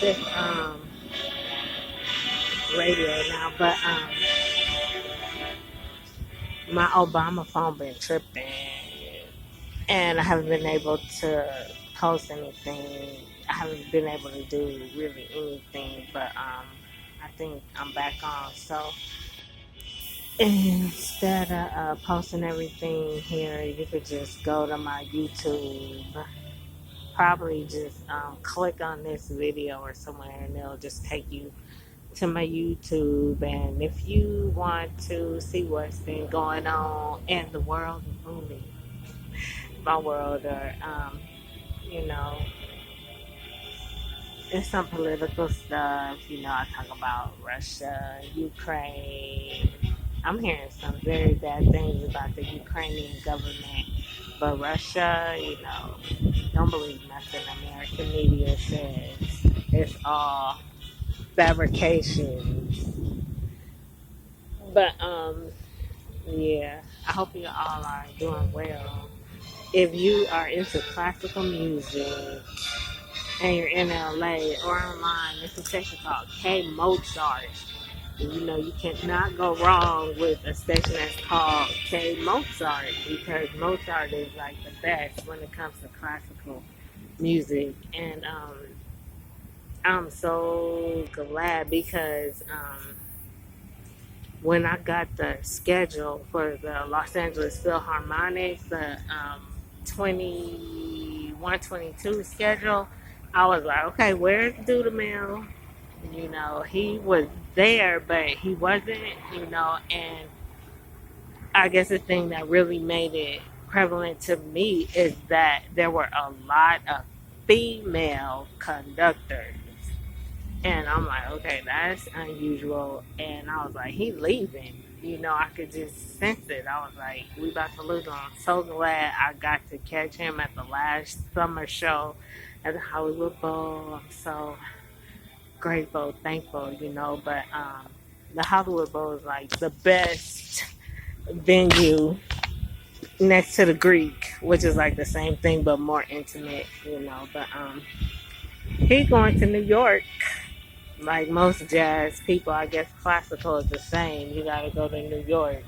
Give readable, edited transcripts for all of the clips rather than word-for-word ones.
this radio now, but my Obama phone been tripping, and I haven't been able to post anything. I haven't been able to do really anything, but I think I'm back on. So instead of posting everything here, you could just go to my YouTube. Probably just click on this video or somewhere, and it'll just take you to my YouTube. And if you want to see what's been going on in the world of movies, my world, or you know, it's some political stuff. I talk about Russia, Ukraine. I'm hearing some very bad things about the Ukrainian government, but Russia, don't believe nothing American media says. It's all fabrications. But yeah, I hope you all are doing well. If you are into classical music and you're in LA or online, there's a station called K Mozart. And you cannot go wrong with a station that's called K Mozart, because Mozart is like the best when it comes to classical music. And I'm so glad because when I got the schedule for the Los Angeles Philharmonic, the 21-22 schedule, I was like, okay, where's Dudamel? He was there, but he wasn't, and I guess the thing that really made it prevalent to me is that there were a lot of female conductors. And I'm like, okay, that's unusual. And I was like, he's leaving. I could just sense it. I was like, we about to lose him. I'm so glad I got to catch him at the last summer show at the Hollywood Bowl. I'm so grateful, thankful, But the Hollywood Bowl is like the best venue next to the Greek, which is like the same thing but more intimate, But he's going to New York. Like most jazz people, I guess classical is the same. You gotta go to New York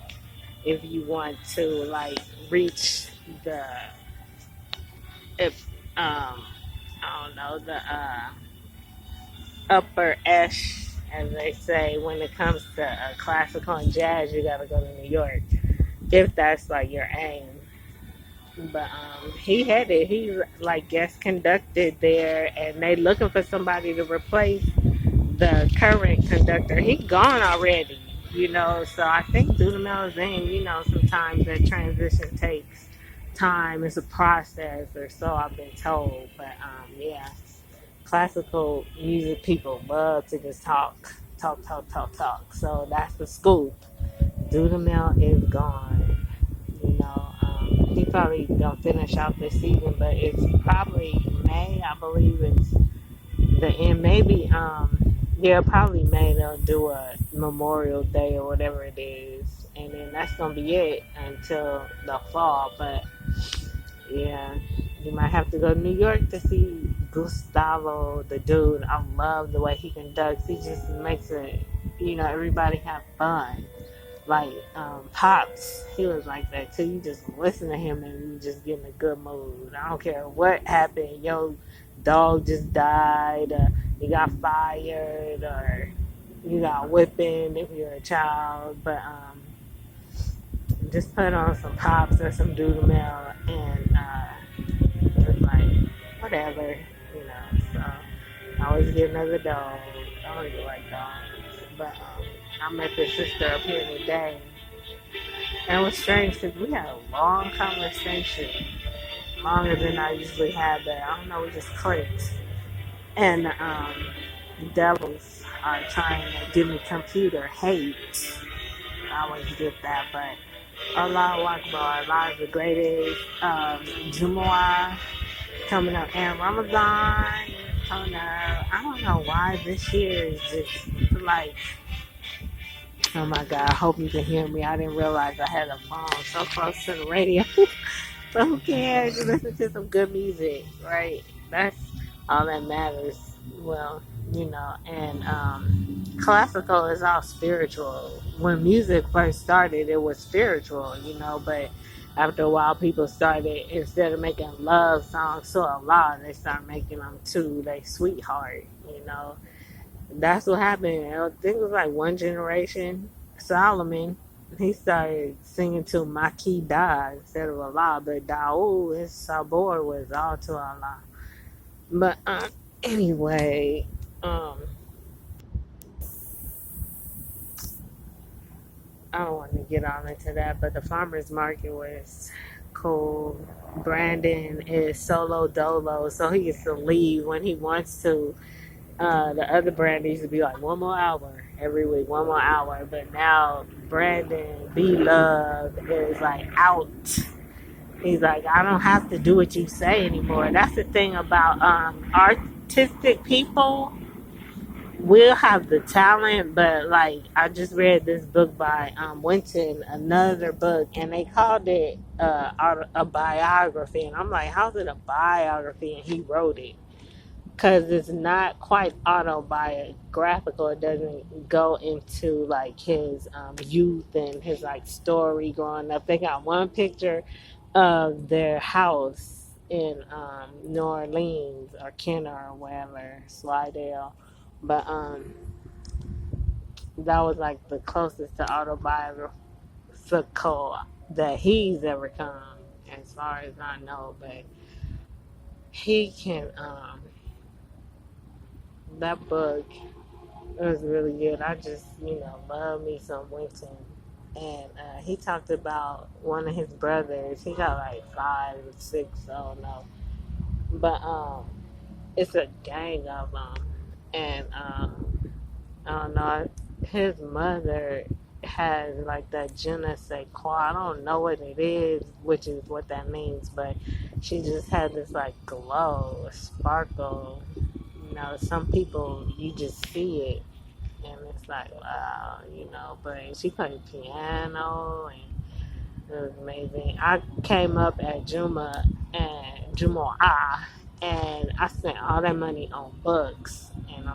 if you want to like reach the, if I don't know, the upper esh, as they say, when it comes to classical and jazz. You gotta go to New York if that's like your aim. But he had it. He like guest conducted there, and they looking for somebody to replace the current conductor. He gone already, so I think Dudamel is in. Sometimes that transition takes time. It's a process, or so I've been told. But yeah, classical music people love to just talk. So that's the scoop. Dudamel is gone. He probably gonna finish out this season, but it's probably May. I believe it's the end. Maybe yeah, probably May. They'll do a Memorial Day or whatever it is, and then that's gonna be it until the fall. But yeah, you might have to go to New York to see Gustavo, the dude. I love the way he conducts. He just makes it, everybody have fun. Like Pops, he was like that too. You just listen to him and you just get in a good mood. I don't care what happened. Your dog just died, you got fired, or you got whipping if you're a child. But just put on some Pops or some Dudamel, and it's like whatever, So I always get another dog. I don't even like dogs, but I met this sister up here today, and it was strange because we had a long conversation, longer than I usually have. But I don't know, we just clicked. And the devils are trying to give me computer hate. I always get that, but Allah Akbar, Allah is the greatest. Jumu'ah coming up, and Ramadan coming up. I don't know why this year is just like, oh my God, I hope you can hear me. I didn't realize I had a phone so close to the radio. But who cares? You listen to some good music, right? That's all that matters. Well, and classical is all spiritual. When music first started, it was spiritual, but after a while, people started, instead of making love songs to Allah, they started making them to their sweetheart. That's what happened. I think it was like one generation. Solomon, he started singing to Makida instead of Allah, but Daoud, his sabor was all to Allah. But anyway, um, I don't want to get on into that, but the farmer's market was cool. Brandon is solo dolo, so he gets to leave when he wants to. The other Brandon used to be like 1 more hour every week, 1 more hour, but now Brandon B Love is like out. He's like, I don't have to do what you say anymore. That's the thing about artistic people. We'll have the talent, but like I just read this book by Winton, another book, and they called it a biography, and I'm like, how's it a biography? And he wrote it because it's not quite autobiographical. It doesn't go into like his youth and his like story growing up. They got one picture of their house in New Orleans or Kenner or wherever, Slidell, but that was like the closest to autobiographical that he's ever come, as far as I know. But he can that book, it was really good. I just, love me some Winton. And he talked about one of his brothers. He got like 5 or 6, I don't know. But it's a gang of them. And I don't know, his mother has like that je ne sais quoi. I don't know what it is, which is what that means, but she just had this like glow, sparkle. Some people, you just see it and it's like, wow, but she played piano and it was amazing. I came up at Jumu'ah and I spent all that money on books, and I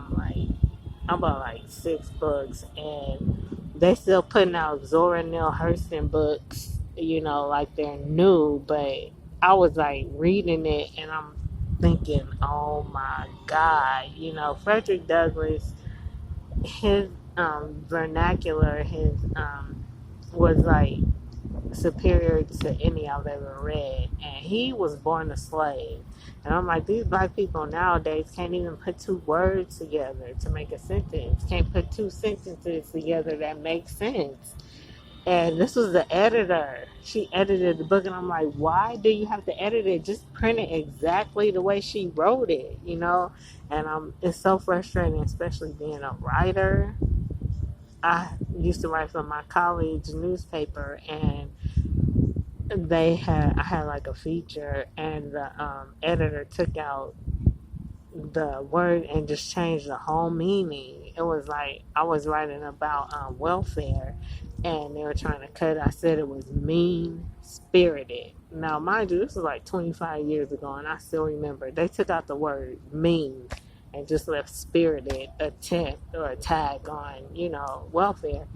bought like 6 books, and they still putting out Zora Neale Hurston books, like they're new, but I was like reading it and I'm thinking, oh my God, Frederick Douglass, his vernacular, his was like superior to any I've ever read. And he was born a slave. And I'm like, these black people nowadays can't even put 2 words together to make a sentence. Can't put 2 sentences together that make sense. And this was the editor. She edited the book, and I'm like, why do you have to edit it? Just print it exactly the way she wrote it. And it's so frustrating, especially being a writer. I used to write for my college newspaper, and I had like a feature, and the editor took out the word and just changed the whole meaning. It was like I was writing about welfare, and they were trying to cut it. I said it was mean spirited. Now, mind you, this was like 25 years ago, and I still remember they took out the word mean and just left spirited attempt or attack on welfare.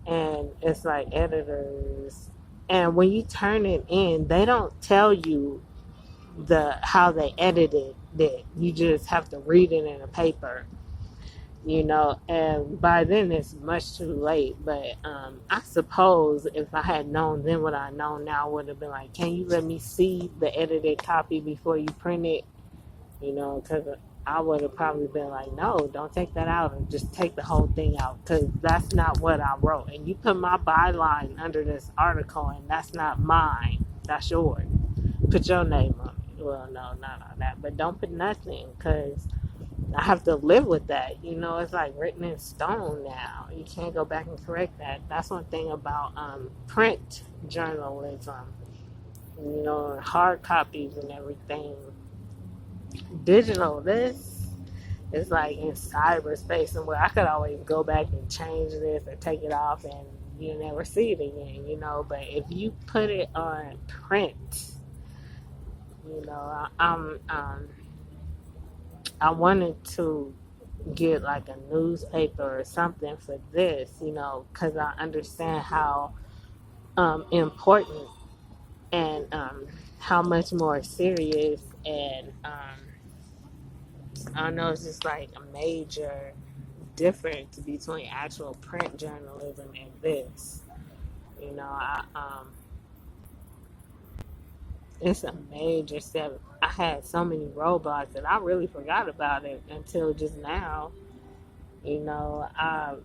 And it's like editors, and when you turn it in, they don't tell you how they edited it. You just have to read it in a paper. And by then it's much too late. But I suppose if I had known then what I know now, I would have been like, can you let me see the edited copy before you print it? Because I would have probably been like, no, don't take that out, and just take the whole thing out, because that's not what I wrote. And you put my byline under this article, and that's not mine. That's yours. Put your name on it. Well, no, not on that, but don't put nothing, because I have to live with that. It's like written in stone now. You can't go back and correct that. That's one thing about print journalism. Hard copies and everything. Digital, this is like in cyberspace, and where I could always go back and change this or take it off, and you never see it again. But if you put it on print, I wanted to get like a newspaper or something for this, you know, because I understand how important and how much more serious and I know it's just like a major difference between actual print journalism and this. You know, it's a major step. I had so many roadblocks that I really forgot about it until just now. You know, I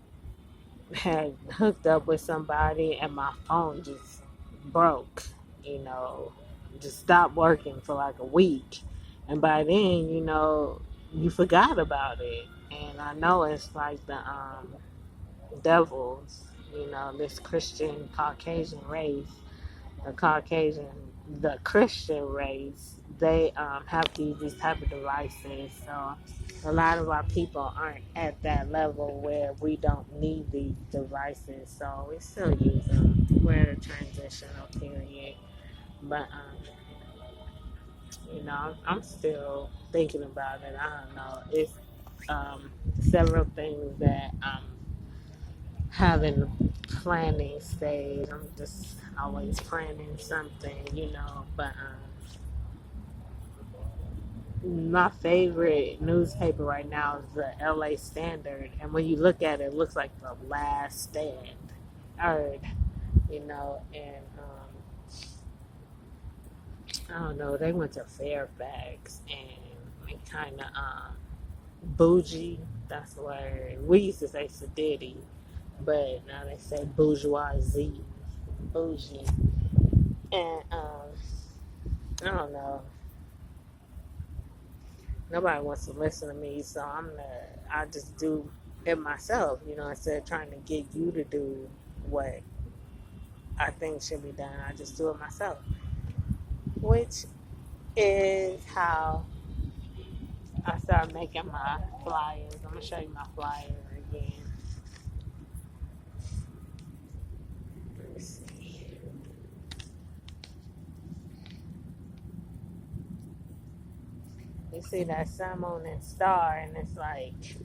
had hooked up with somebody and my phone just broke. You know, just stopped working for like a week, and by then, you know, you forgot about it. And I know it's like the devils, you know, this Christian Caucasian race, the Caucasian, the Christian race, they have to use these type of devices. So a lot of our people aren't at that level where we don't need these devices. So we still use them. We're in a transitional period. But, you know, I'm still thinking about it. I don't know. It's several things that having planning stage. I'm just always planning something, you know. But my favorite newspaper right now is the LA Standard, and when you look at it, it looks like the last stand. Heard, you know, and I don't know. They went to Fairfax and they kind of bougie. That's where we used to say sedity, but now they say bourgeoisie, bougie. And I don't know. Nobody wants to listen to me, so I just do it myself, you know, instead of trying to get you to do what I think should be done. I just do it myself, which is how I started making my flyers. I'm gonna show you my flyer again. Let me see. You see that sun, moon, and star, and it's like,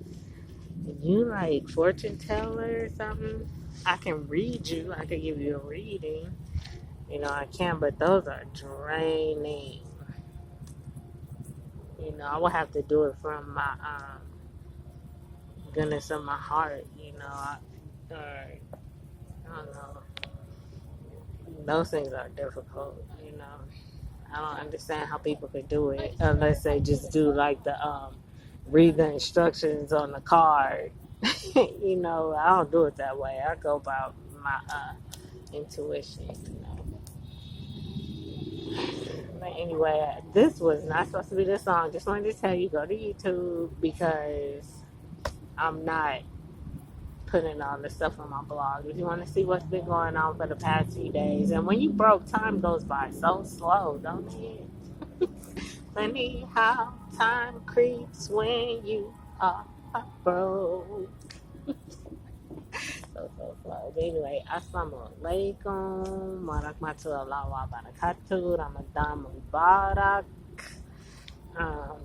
you like fortune teller or something? I can read you. I can give you a reading. You know, I can, but those are draining. You know, I would have to do it from my goodness of my heart. You know, I don't know. Those things are difficult. You know, I don't understand how people could do it unless they just do like the read the instructions on the card. You know, I don't do it that way. I go about my intuition. You know. But anyway, this was not supposed to be the song. Just wanted to tell you, go to YouTube because I'm not putting all the stuff on my blog. If you want to see what's been going on for the past few days, and when you broke, time goes by so slow, don't it? Funny how time creeps when you are broke. So slow. But anyway, Assalamualaikum warahmatullahi wabarakatuh. Ramadan Mubarak. Um,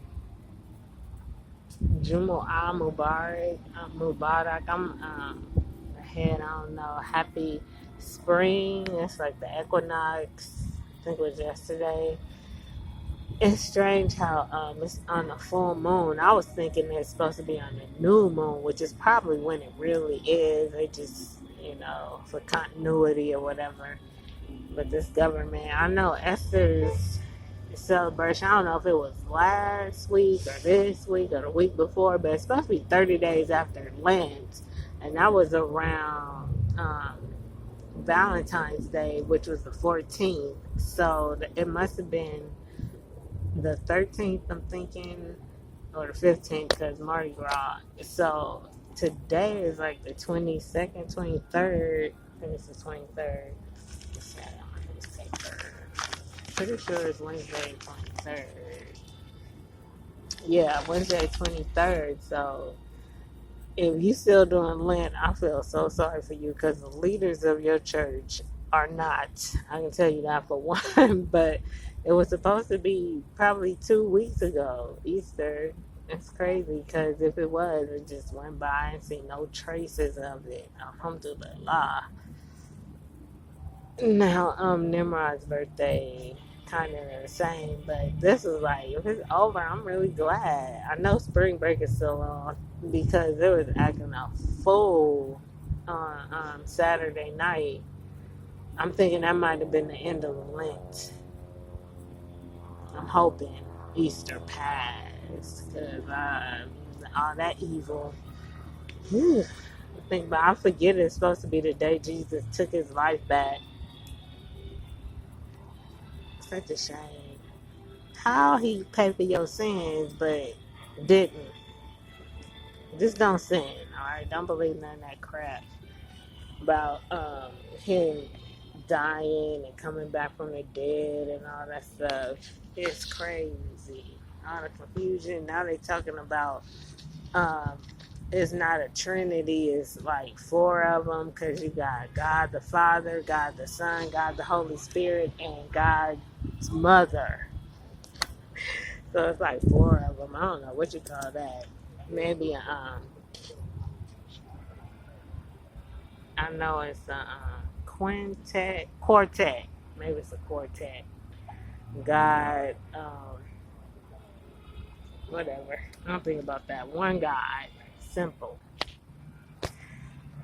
Jumu'ah Mubarak. Mubarak. I'm ahead. I don't know. Happy spring. It's like the equinox. I think it was yesterday. It's strange how it's on the full moon. I was thinking it's supposed to be on the new moon, which is probably when it really is. They just, you know, for continuity or whatever. But this government, I know Esther's celebration, I don't know if it was last week or this week or the week before, but it's supposed to be 30 days after Lent. And that was around Valentine's Day, which was the 14th. So it must have been the 13th, I'm thinking, or the 15th, because Mardi Gras. So today is like the 22nd, 23rd. I think it's the 23rd. What's that on this paper? Pretty sure it's Wednesday, 23rd. Yeah, Wednesday, 23rd. So if you still doing Lent, I feel so sorry for you because the leaders of your church are not. I can tell you that for one, but it was supposed to be probably 2 weeks ago, Easter. It's crazy because if it was, it just went by and see no traces of it. Alhamdulillah. Now, Nimrod's birthday kind of the same, but this is like, if it's over, I'm really glad. I know spring break is still on because it was acting a fool on Saturday night. I'm thinking that might have been the end of Lent. I'm hoping Easter passed because all that evil. Whew, I forget it's supposed to be the day Jesus took his life back. Such a shame. How he paid for your sins but didn't. Just don't sin, alright? Don't believe none of that crap about him dying and coming back from the dead and all that stuff. It's crazy. All the confusion. Now they talking about um, it's not a trinity, it's like four of them because you got God the Father, God the Son, God the Holy Spirit, and God's mother. So it's like four of them. I don't know what you call that. Maybe I know it's a quartet. Maybe it's a quartet. God, whatever. I don't think about that. One God, simple.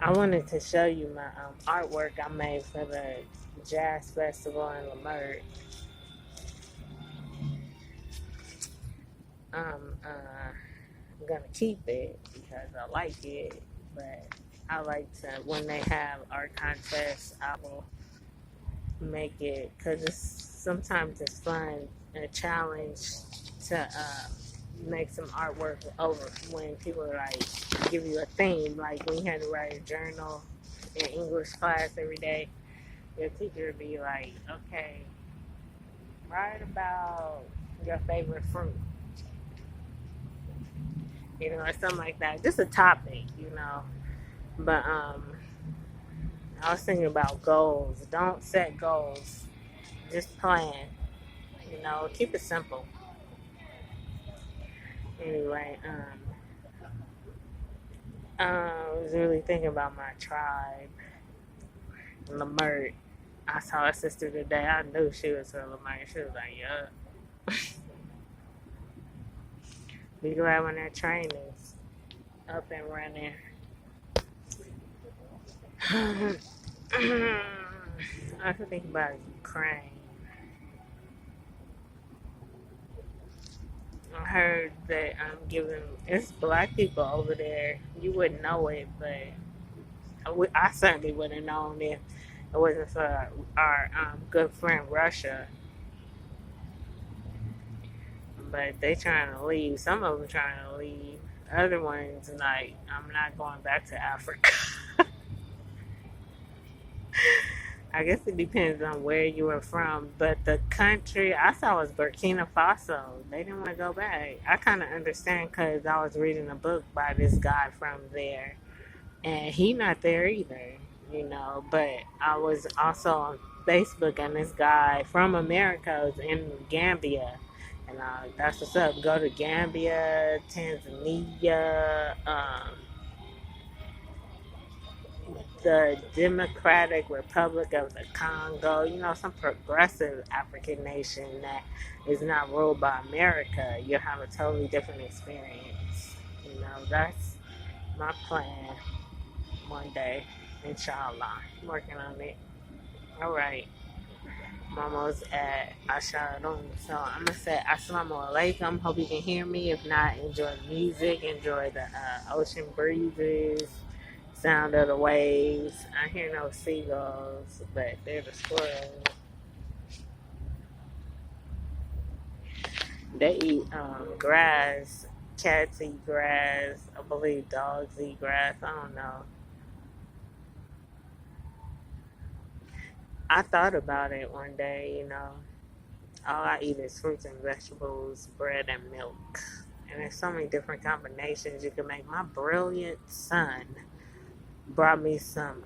I wanted to show you my artwork I made for the Jazz Festival in Leimert. I'm gonna keep it because I like it, but I like to, when they have art contests, I will make it because sometimes it's fun and a challenge to make some artwork over when people like give you a theme, like when you had to write a journal in English class every day. Your teacher would be like, okay, write about your favorite fruit, or something like that. Just a topic. But I was thinking about goals. Don't set goals. Just plan. Keep it simple. Anyway, I was really thinking about my tribe, Leimert. I saw her sister today. I knew she was from Leimert. She was like, yeah. Be glad when that train is up and running. I could think about Ukraine. I heard that I'm giving it's black people over there. You wouldn't know it, but I certainly wouldn't have known if it wasn't for our good friend Russia. But they trying to leave. Some of them trying to leave. Other ones like, I'm not going back to Africa. I guess it depends on where you are from, but the country I saw was Burkina Faso. They didn't want to go back. I kind of understand because I was reading a book by this guy from there, and he not there either. But I was also on Facebook, and this guy from America was in Gambia, and that's what's up. Go to Gambia, Tanzania, the Democratic Republic of the Congo, some progressive African nation that is not ruled by America. You'll have a totally different experience. That's my plan one day, inshallah. I'm working on it. All right. I'm almost at Asharon. So I'm going to say Assalamu alaikum. Hope you can hear me. If not, enjoy the music, enjoy the ocean breezes, sound of the waves. I hear no seagulls, but they're the squirrels. They eat grass. Cats eat grass. I believe dogs eat grass. I don't know. I thought about it one day. All I eat is fruits and vegetables, bread and milk. And there's so many different combinations you can make. My brilliant son brought me some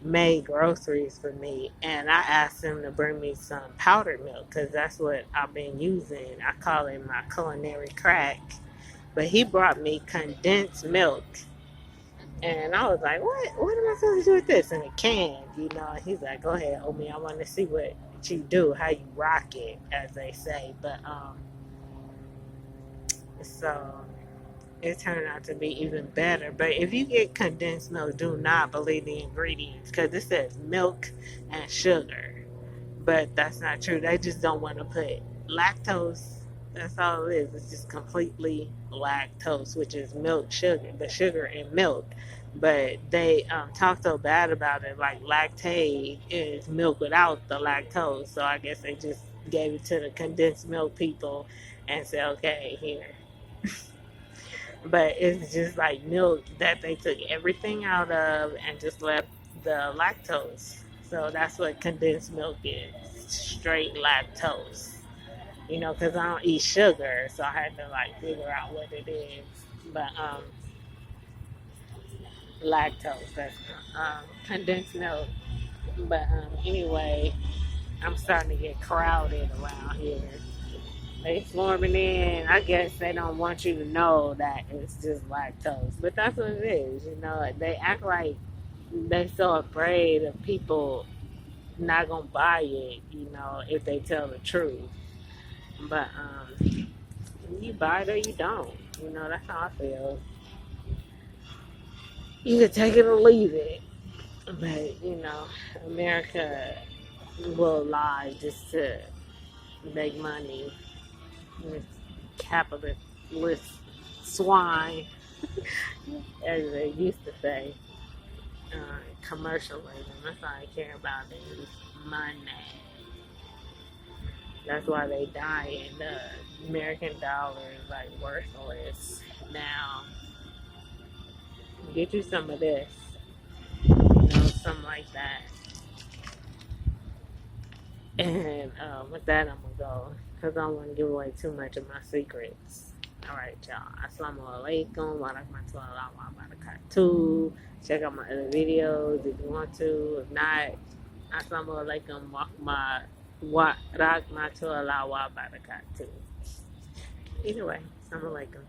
made groceries for me, and I asked him to bring me some powdered milk because that's what I've been using. I call it my culinary crack. But he brought me condensed milk. And I was like, what am I supposed to do with this? In a can, you know. And he's like, go ahead, homie. I want to see what you do, how you rock it, as they say. But so it turned out to be even better. But if you get condensed milk, do not believe the ingredients because it says milk and sugar. But that's not true. They just don't want to put lactose. That's all it is. It's just completely lactose, which is milk sugar, the sugar in milk. But they talk so bad about it, like lactate is milk without the lactose. So I guess they just gave it to the condensed milk people and said, okay, here. But it's just like milk that they took everything out of and just left the lactose. So that's what condensed milk is, straight lactose. You know, because I don't eat sugar, so I had to like figure out what it is. But lactose, that's condensed milk. But anyway, I'm starting to get crowded around here. They forming in. I guess they don't want you to know that it's just lactose, but that's what it is. You know, they act like they so afraid of people not gonna buy it. You know, if they tell the truth. But you buy it or you don't. You know, that's how I feel. You can take it or leave it. But you know, America will lie just to make money. It's capitalist swine, as they used to say. Commercialism. That's all I care about is money. That's why they die, and the American dollar is like worthless now. Get you some of this, you know, something like that. And with that, I'm gonna go because I don't want to give away too much of my secrets. All right, y'all. Assalamu alaikum warahmatullahi wabarakatuh. Check out my other videos if you want to. If not, assalamu alaikum warahmatullahi wabarakatuh. Either way, assalamu alaikum.